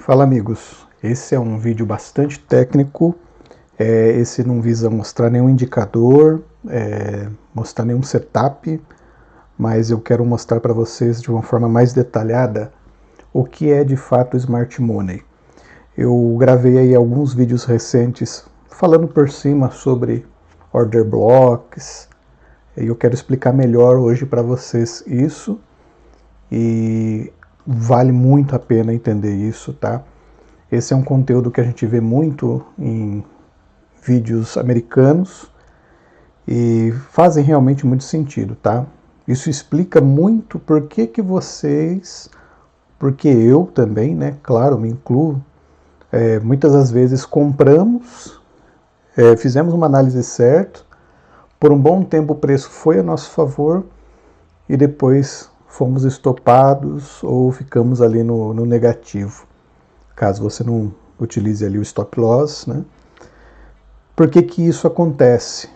Fala amigos, esse é um vídeo bastante técnico, esse não visa mostrar nenhum indicador, mostrar nenhum setup, mas eu quero mostrar para vocês de uma forma mais detalhada o que é de fato Smart Money. Eu gravei aí alguns vídeos recentes falando por cima sobre order blocks, e eu quero explicar melhor hoje para vocês isso, e vale muito a pena entender isso, tá? Esse é um conteúdo que a gente vê muito em vídeos americanos e fazem realmente muito sentido, tá? Isso explica muito porque eu também, né, claro, me incluo, muitas das vezes compramos, fizemos uma análise certa, por um bom tempo o preço foi a nosso favor e depois fomos estopados ou ficamos ali no negativo, caso você não utilize ali o stop loss, né? Por que que isso acontece?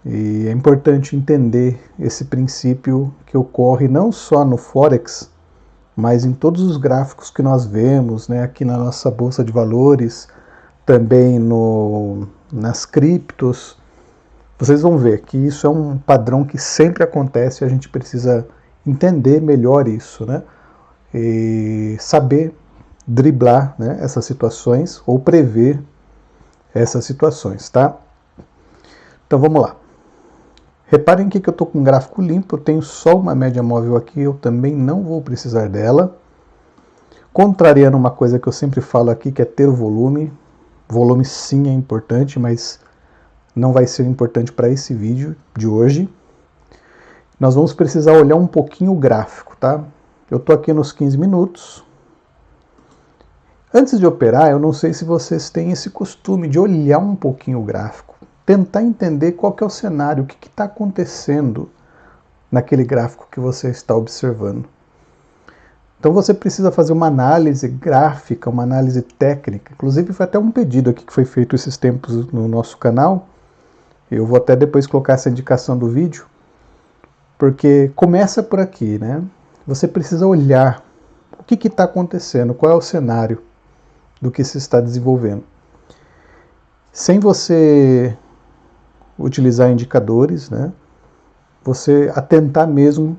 E é importante entender esse princípio que ocorre não só no Forex, mas em todos os gráficos que nós vemos, né, aqui na nossa bolsa de valores, também nas criptos. Vocês vão ver que isso é um padrão que sempre acontece e a gente precisa entender melhor isso, né? E saber driblar, né, essas situações ou prever essas situações, tá? Então vamos lá. Reparem que eu estou com um gráfico limpo, eu tenho só uma média móvel aqui, eu também não vou precisar dela. Contrariando uma coisa que eu sempre falo aqui, que é ter o volume. Volume sim é importante, mas não vai ser importante para esse vídeo de hoje. Nós vamos precisar olhar um pouquinho o gráfico, tá? Eu estou aqui nos 15 minutos. Antes de operar, eu não sei se vocês têm esse costume de olhar um pouquinho o gráfico, tentar entender qual que é o cenário, o que está acontecendo naquele gráfico que você está observando. Então você precisa fazer uma análise gráfica, uma análise técnica. Inclusive foi até um pedido aqui que foi feito esses tempos no nosso canal. Eu vou até depois colocar essa indicação do vídeo, porque começa por aqui, né? Você precisa olhar o que está acontecendo, qual é o cenário do que se está desenvolvendo. Sem você utilizar indicadores, né? Você atentar mesmo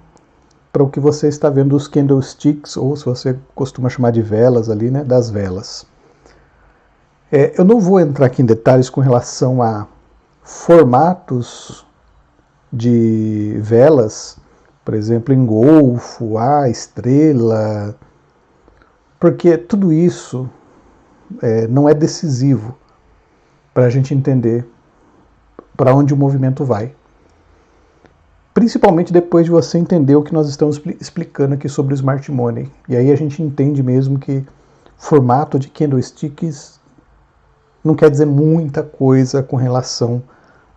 para o que você está vendo dos candlesticks, ou se você costuma chamar de velas ali, né? Das velas. Eu não vou entrar aqui em detalhes com relação a formatos de velas, por exemplo, engolfo, estrela, porque tudo isso não é decisivo para a gente entender para onde o movimento vai. Principalmente depois de você entender o que nós estamos explicando aqui sobre o Smart Money. E aí a gente entende mesmo que formato de candlesticks não quer dizer muita coisa com relação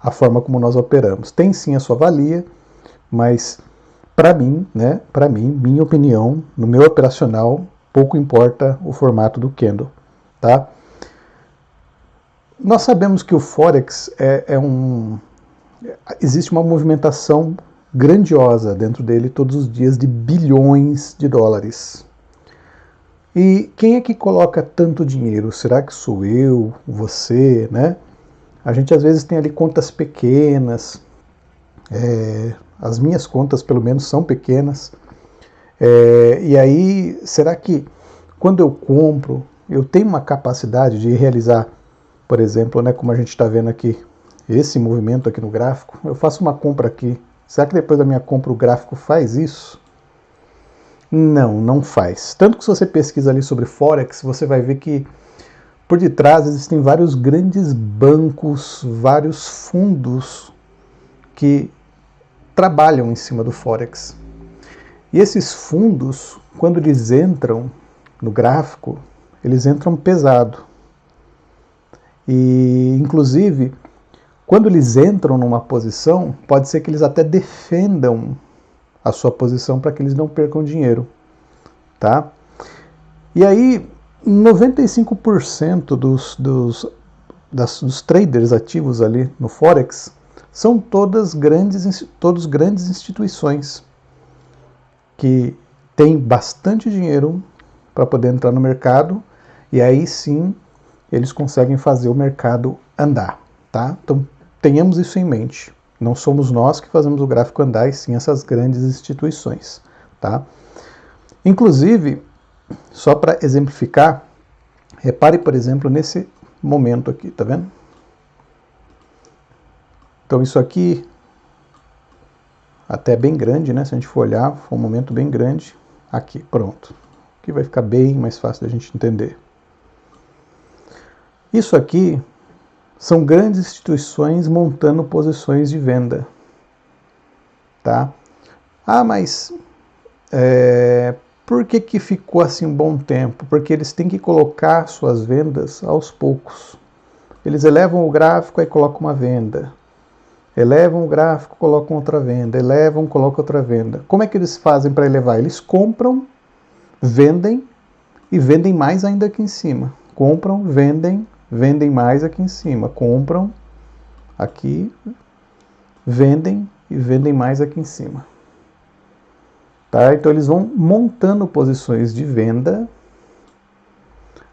à forma como nós operamos. Tem sim a sua valia, mas para mim, né, minha opinião, no meu operacional, pouco importa o formato do candle, tá? Nós sabemos que o Forex existe uma movimentação grandiosa dentro dele todos os dias de bilhões de dólares. E quem é que coloca tanto dinheiro? Será que sou eu, você, né? A gente às vezes tem ali contas pequenas, as minhas contas pelo menos são pequenas, e aí será que quando eu compro, eu tenho uma capacidade de realizar, por exemplo, né, como a gente está vendo aqui, esse movimento aqui no gráfico, eu faço uma compra aqui, será que depois da minha compra o gráfico faz isso? Não, não faz. Tanto que se você pesquisa ali sobre Forex, você vai ver que por detrás existem vários grandes bancos, vários fundos que trabalham em cima do Forex. E esses fundos, quando eles entram no gráfico, eles entram pesado. E, inclusive, quando eles entram numa posição, pode ser que eles até defendam a sua posição para que eles não percam dinheiro, tá? E aí, 95% dos traders ativos ali no Forex são todos grandes instituições que têm bastante dinheiro para poder entrar no mercado E aí sim, eles conseguem fazer o mercado andar, tá? Então, tenhamos isso em mente. Não somos nós que fazemos o gráfico andar, e sim essas grandes instituições, tá? Inclusive, só para exemplificar, repare, por exemplo, nesse momento aqui, tá vendo? Então isso aqui até é bem grande, né? Se a gente for olhar, foi um momento bem grande. Aqui, pronto. Aqui vai ficar bem mais fácil da gente entender. Isso aqui são grandes instituições montando posições de venda, tá? Ah, mas por que ficou assim um bom tempo? Porque eles têm que colocar suas vendas aos poucos. Eles elevam o gráfico e colocam uma venda. Elevam o gráfico, colocam outra venda. Elevam, colocam outra venda. Como é que eles fazem para elevar? Eles compram, vendem e vendem mais ainda aqui em cima. Compram, vendem, vendem mais aqui em cima. Compram aqui, vendem e vendem mais aqui em cima. Tá? Então eles vão montando posições de venda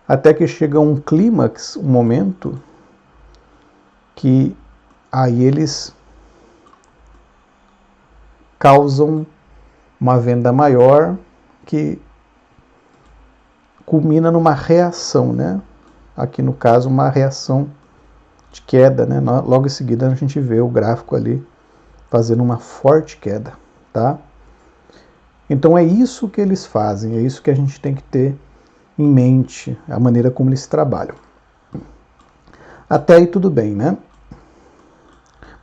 até que chega um clímax, um momento que aí eles causam uma venda maior que culmina numa reação, né? Aqui no caso uma reação de queda, né? Logo em seguida a gente vê o gráfico ali fazendo uma forte queda, tá? Então é isso que eles fazem, é isso que a gente tem que ter em mente, a maneira como eles trabalham. Até aí tudo bem, né?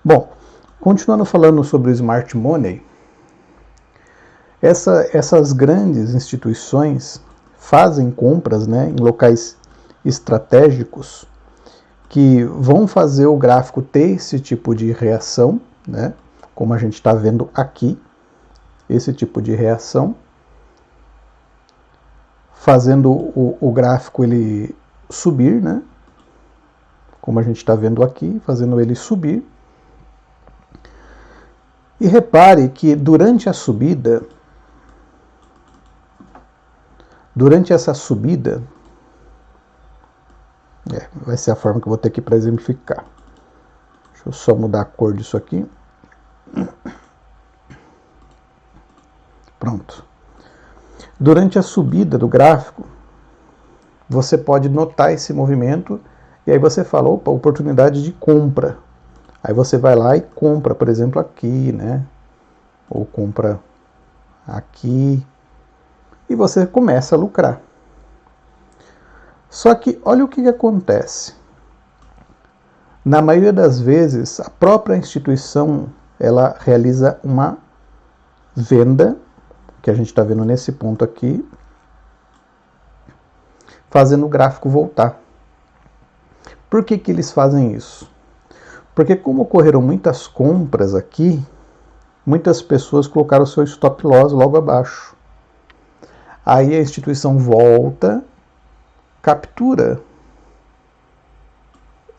Bom, continuando falando sobre o Smart Money, essas grandes instituições fazem compras, né, em locais estratégicos que vão fazer o gráfico ter esse tipo de reação, né, como a gente está vendo aqui, esse tipo de reação, fazendo o gráfico ele subir, né, como a gente está vendo aqui, fazendo ele subir. E repare que durante essa subida, vai ser a forma que eu vou ter aqui para exemplificar. Deixa eu só mudar a cor disso aqui. Pronto. Durante a subida do gráfico, você pode notar esse movimento e aí você fala, opa, oportunidade de compra. Aí você vai lá e compra, por exemplo, aqui, né? Ou compra aqui. E você começa a lucrar. Só que olha o que acontece. Na maioria das vezes, a própria instituição ela realiza uma venda, que a gente está vendo nesse ponto aqui, fazendo o gráfico voltar. Por que eles fazem isso? Porque como ocorreram muitas compras aqui, muitas pessoas colocaram o seu stop loss logo abaixo. Aí a instituição volta, captura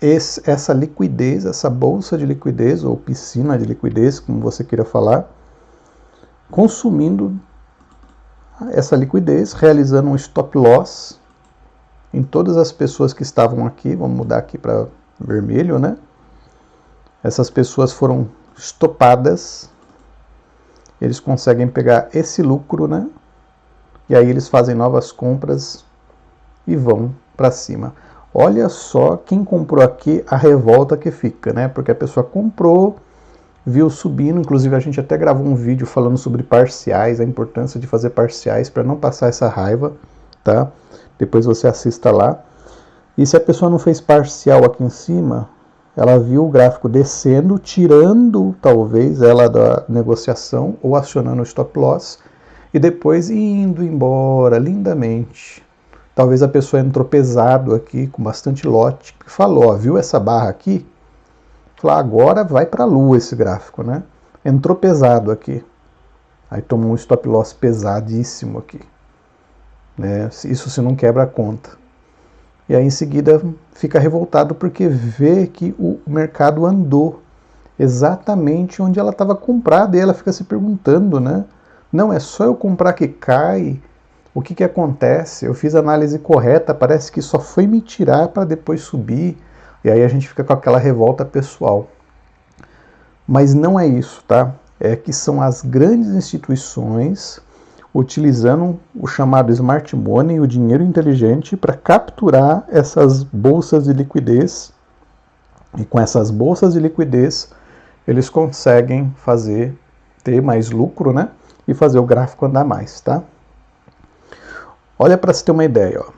essa liquidez, essa bolsa de liquidez, ou piscina de liquidez, como você queira falar, consumindo essa liquidez, realizando um stop loss em todas as pessoas que estavam aqui. Vamos mudar aqui para vermelho, né? Essas pessoas foram estopadas, eles conseguem pegar esse lucro, né? E aí eles fazem novas compras e vão para cima. Olha só quem comprou aqui, a revolta que fica, né? Porque a pessoa comprou, viu subindo, inclusive a gente até gravou um vídeo falando sobre parciais, a importância de fazer parciais para não passar essa raiva, tá? Depois você assista lá. E se a pessoa não fez parcial aqui em cima, ela viu o gráfico descendo, tirando talvez ela da negociação ou acionando o stop loss e depois indo embora lindamente. Talvez a pessoa entrou pesado aqui, com bastante lote, que falou, ó, viu essa barra aqui? Falou, agora vai para a lua esse gráfico, né? Entrou pesado aqui. Aí tomou um stop loss pesadíssimo aqui. Né? Isso se não quebra a conta. E aí em seguida fica revoltado porque vê que o mercado andou exatamente onde ela estava comprada e ela fica se perguntando, né? Não, é só eu comprar que cai, O que acontece? Eu fiz a análise correta, parece que só foi me tirar para depois subir, e aí a gente fica com aquela revolta pessoal. Mas não é isso, tá? É que são as grandes instituições utilizando o chamado smart money, o dinheiro inteligente, para capturar essas bolsas de liquidez. E com essas bolsas de liquidez, eles conseguem ter mais lucro, né? E fazer o gráfico andar mais, tá? Olha para você ter uma ideia, ó.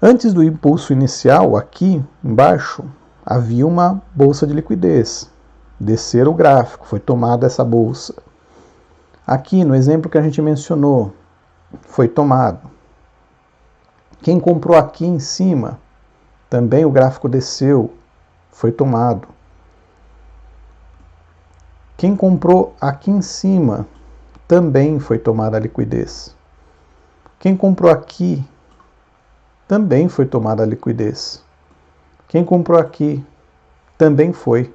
Antes do impulso inicial, aqui embaixo, havia uma bolsa de liquidez. Descer o gráfico, foi tomada essa bolsa. Aqui, no exemplo que a gente mencionou, foi tomado. Quem comprou aqui em cima, também o gráfico desceu, foi tomado. Quem comprou aqui em cima, também foi tomada a liquidez. Quem comprou aqui, também foi tomada a liquidez. Quem comprou aqui, também foi.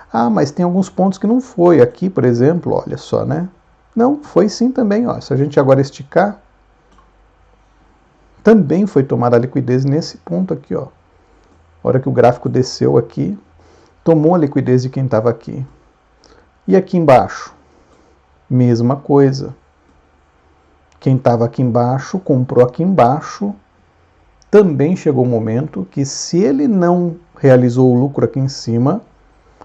Ah, mas tem alguns pontos que não foi. Aqui, por exemplo, olha só, né? Não, foi sim também, ó. Se a gente agora esticar, também foi tomada a liquidez nesse ponto aqui, ó. A hora que o gráfico desceu aqui, tomou a liquidez de quem estava aqui. E aqui embaixo? Mesma coisa. Quem estava aqui embaixo, comprou aqui embaixo, também chegou o momento que se ele não realizou o lucro aqui em cima,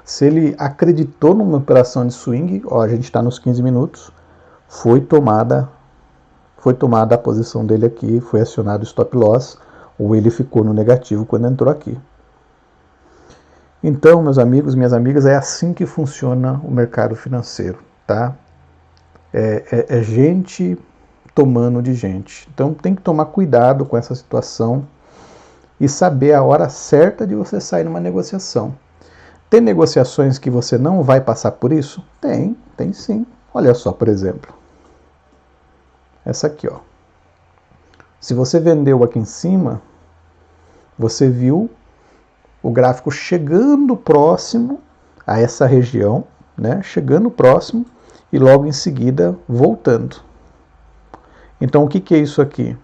se ele acreditou numa operação de swing, ó, a gente está nos 15 minutos, foi tomada a posição dele aqui, foi acionado o stop loss, ou ele ficou no negativo quando entrou aqui. Então, meus amigos, minhas amigas, é assim que funciona o mercado financeiro, tá? É gente tomando de gente. Então tem que tomar cuidado com essa situação e saber a hora certa de você sair numa negociação. Tem negociações que você não vai passar por isso? Tem sim. Olha só, por exemplo. Essa aqui, ó. Se você vendeu aqui em cima, você viu o gráfico chegando próximo a essa região, né? Chegando próximo e logo em seguida voltando. Então o que é isso aqui?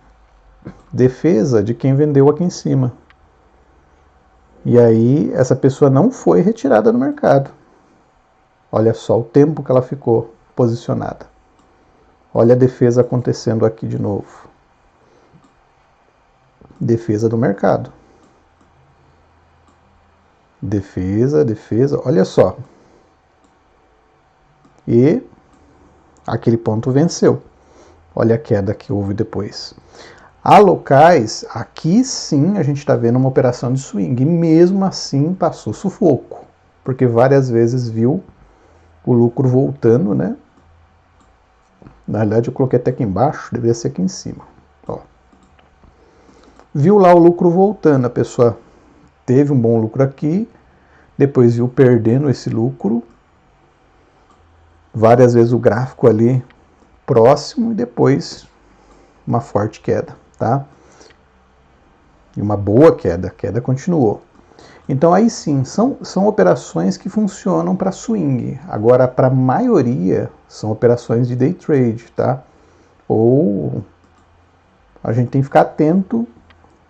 Defesa de quem vendeu aqui em cima. E aí essa pessoa não foi retirada do mercado. Olha só o tempo que ela ficou posicionada. Olha a defesa acontecendo aqui de novo. Defesa do mercado. Defesa, olha só. E aquele ponto venceu. Olha a queda que houve depois. Há locais, aqui sim a gente está vendo uma operação de swing, e mesmo assim passou sufoco, porque várias vezes viu o lucro voltando, né? Na verdade eu coloquei até aqui embaixo, deveria ser aqui em cima. Ó. Viu lá o lucro voltando, a pessoa teve um bom lucro aqui, depois viu perdendo esse lucro, várias vezes o gráfico ali próximo e depois uma forte queda, tá? E uma boa queda, a queda continuou. Então aí sim, são operações que funcionam para swing. Agora, para a maioria, são operações de day trade, tá? Ou a gente tem que ficar atento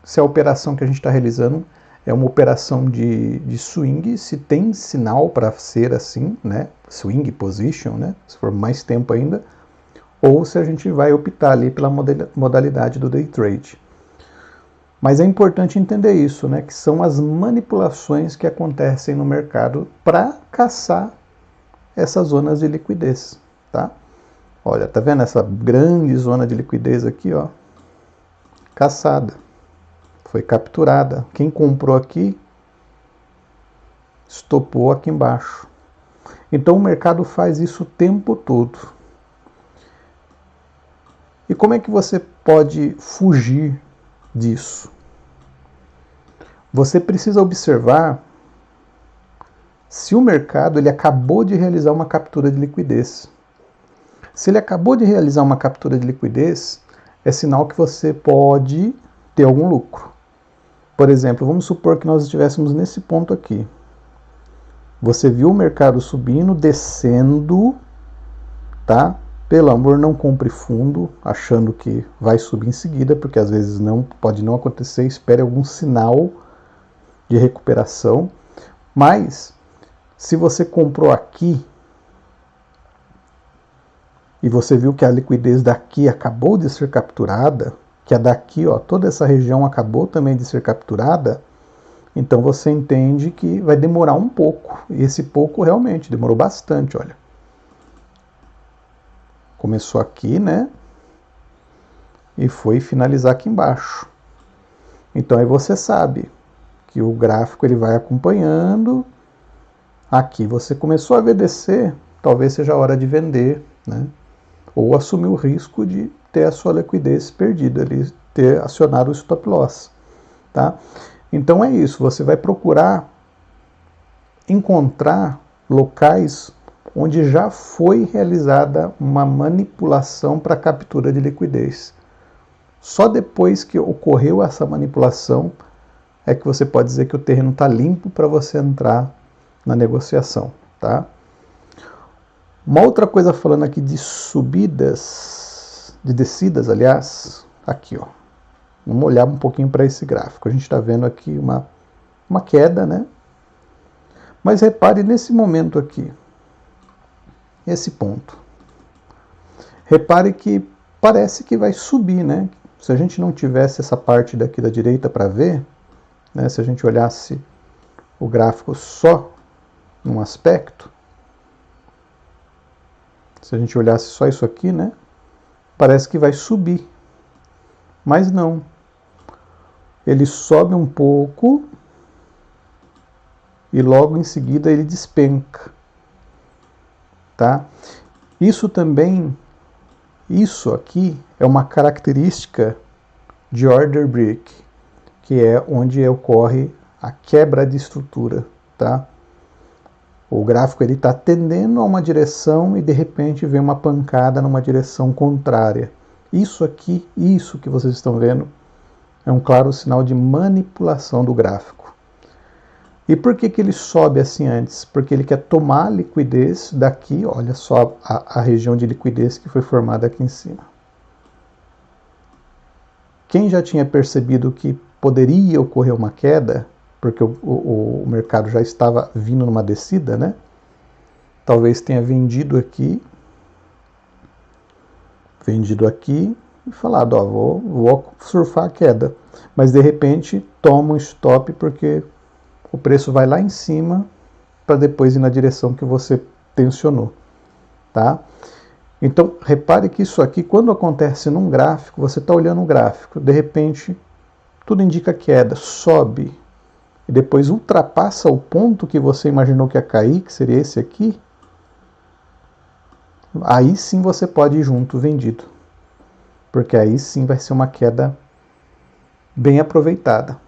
se a operação que a gente está realizando é uma operação de swing, se tem sinal para ser assim, né? Swing position, né? Se for mais tempo ainda, ou se a gente vai optar ali pela modalidade do day trade. Mas é importante entender isso, né? Que são as manipulações que acontecem no mercado para caçar essas zonas de liquidez, tá? Olha, tá vendo essa grande zona de liquidez aqui, ó? Caçada. Foi capturada. Quem comprou aqui, estopou aqui embaixo. Então o mercado faz isso o tempo todo. E como é que você pode fugir disso? Você precisa observar se o mercado ele acabou de realizar uma captura de liquidez. Se ele acabou de realizar uma captura de liquidez, é sinal que você pode ter algum lucro. Por exemplo, vamos supor que nós estivéssemos nesse ponto aqui. Você viu o mercado subindo, descendo, tá? Pelo amor, não compre fundo achando que vai subir em seguida, porque às vezes pode não acontecer. Espere algum sinal de recuperação. Mas se você comprou aqui e você viu que a liquidez daqui acabou de ser capturada, que a daqui, ó, toda essa região acabou também de ser capturada, então você entende que vai demorar um pouco. E esse pouco realmente demorou bastante, olha. Começou aqui, né? E foi finalizar aqui embaixo. Então aí você sabe que o gráfico ele vai acompanhando. Aqui você começou a ver descer, talvez seja a hora de vender, né? Ou assumir o risco de ter a sua liquidez perdida, ali, ter acionado o stop loss, tá? Então é isso, você vai procurar encontrar locais onde já foi realizada uma manipulação para captura de liquidez. Só depois que ocorreu essa manipulação é que você pode dizer que o terreno está limpo para você entrar na negociação, tá? Uma outra coisa falando aqui de subidas, de descidas, aliás, aqui, ó. Vamos olhar um pouquinho para esse gráfico. A gente está vendo aqui uma queda, né? Mas repare nesse momento aqui, esse ponto. Repare que parece que vai subir, né? Se a gente não tivesse essa parte daqui da direita para ver, né? Se a gente olhasse o gráfico só num aspecto, se a gente olhasse só isso aqui, né? Parece que vai subir. Mas não. Ele sobe um pouco e logo em seguida ele despenca, tá? Isso aqui é uma característica de order break, que é onde ocorre a quebra de estrutura, tá? O gráfico ele está tendendo a uma direção e de repente vem uma pancada numa direção contrária. Isso aqui, isso que vocês estão vendo, é um claro sinal de manipulação do gráfico. E por que ele sobe assim antes? Porque ele quer tomar a liquidez daqui, olha só a região de liquidez que foi formada aqui em cima. Quem já tinha percebido que poderia ocorrer uma queda, porque o mercado já estava vindo numa descida, né? Talvez tenha vendido aqui e falado, ó, vou surfar a queda. Mas de repente toma um stop porque o preço vai lá em cima para depois ir na direção que você tensionou, tá? Então repare que isso aqui, quando acontece num gráfico, você está olhando um gráfico, de repente tudo indica queda, sobe e depois ultrapassa o ponto que você imaginou que ia cair, que seria esse aqui, aí sim você pode ir junto vendido. Porque aí sim vai ser uma queda bem aproveitada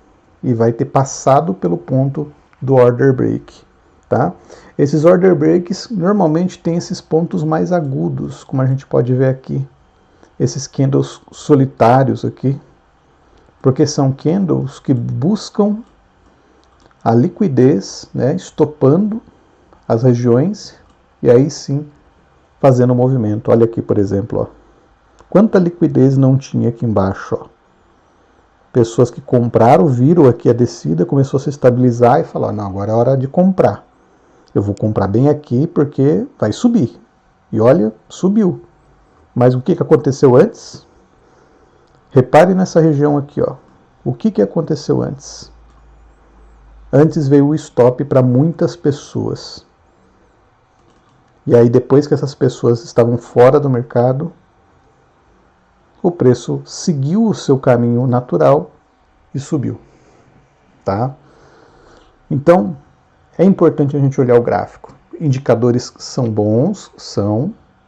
e vai ter passado pelo ponto do order break, tá? Esses order breaks normalmente têm esses pontos mais agudos, como a gente pode ver aqui, esses candles solitários aqui, porque são candles que buscam a liquidez, né, estopando as regiões e aí sim fazendo o movimento. Olha aqui, por exemplo, ó. Quanta liquidez não tinha aqui embaixo, ó. Pessoas que compraram, viram aqui a descida, começou a se estabilizar e falaram, não, agora é hora de comprar. Eu vou comprar bem aqui porque vai subir. E olha, subiu. Mas o que aconteceu antes? Repare nessa região aqui, ó. O que aconteceu antes? Antes veio o stop para muitas pessoas. E aí depois que essas pessoas estavam fora do mercado, o preço seguiu o seu caminho natural e subiu, tá? Então, é importante a gente olhar o gráfico. Indicadores são bons,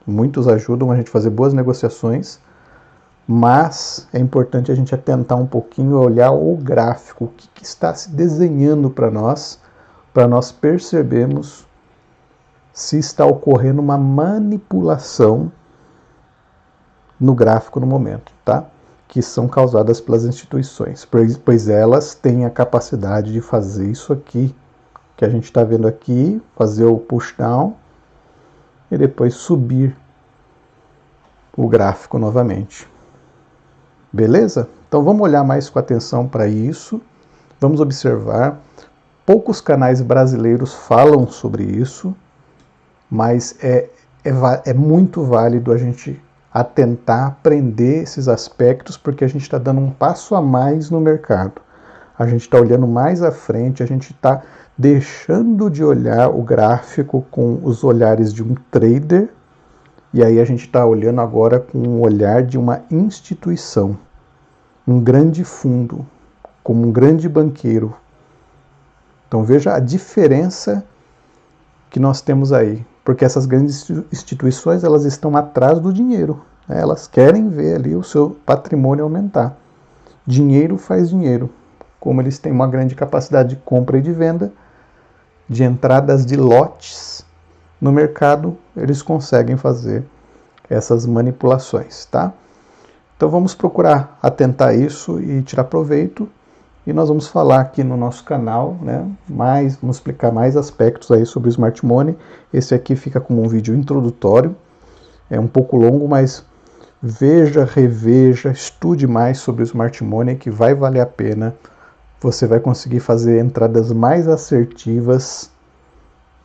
muitos ajudam a gente a fazer boas negociações, mas é importante a gente atentar um pouquinho a olhar o gráfico, o que está se desenhando para nós percebermos se está ocorrendo uma manipulação no gráfico no momento, tá? Que são causadas pelas instituições, pois elas têm a capacidade de fazer isso aqui, que a gente está vendo aqui, fazer o push down e depois subir o gráfico novamente. Beleza? Então vamos olhar mais com atenção para isso, vamos observar. Poucos canais brasileiros falam sobre isso, mas é muito válido a gente atentar, aprender esses aspectos, porque a gente está dando um passo a mais no mercado. A gente está olhando mais à frente, a gente está deixando de olhar o gráfico com os olhares de um trader, e aí a gente está olhando agora com o olhar de uma instituição, um grande fundo, como um grande banqueiro. Então veja a diferença que nós temos aí, porque essas grandes instituições elas estão atrás do dinheiro, né? Elas querem ver ali o seu patrimônio aumentar. Dinheiro faz dinheiro. Como eles têm uma grande capacidade de compra e de venda, de entradas de lotes no mercado, eles conseguem fazer essas manipulações, tá? Então vamos procurar atentar a isso e tirar proveito. E nós vamos falar aqui no nosso canal, né, vamos explicar mais aspectos aí sobre o Smart Money. Esse aqui fica como um vídeo introdutório, é um pouco longo, mas veja, reveja, estude mais sobre o Smart Money, que vai valer a pena. Você vai conseguir fazer entradas mais assertivas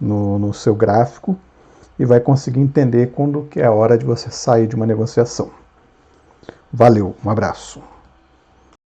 no seu gráfico e vai conseguir entender quando que é a hora de você sair de uma negociação. Valeu, um abraço.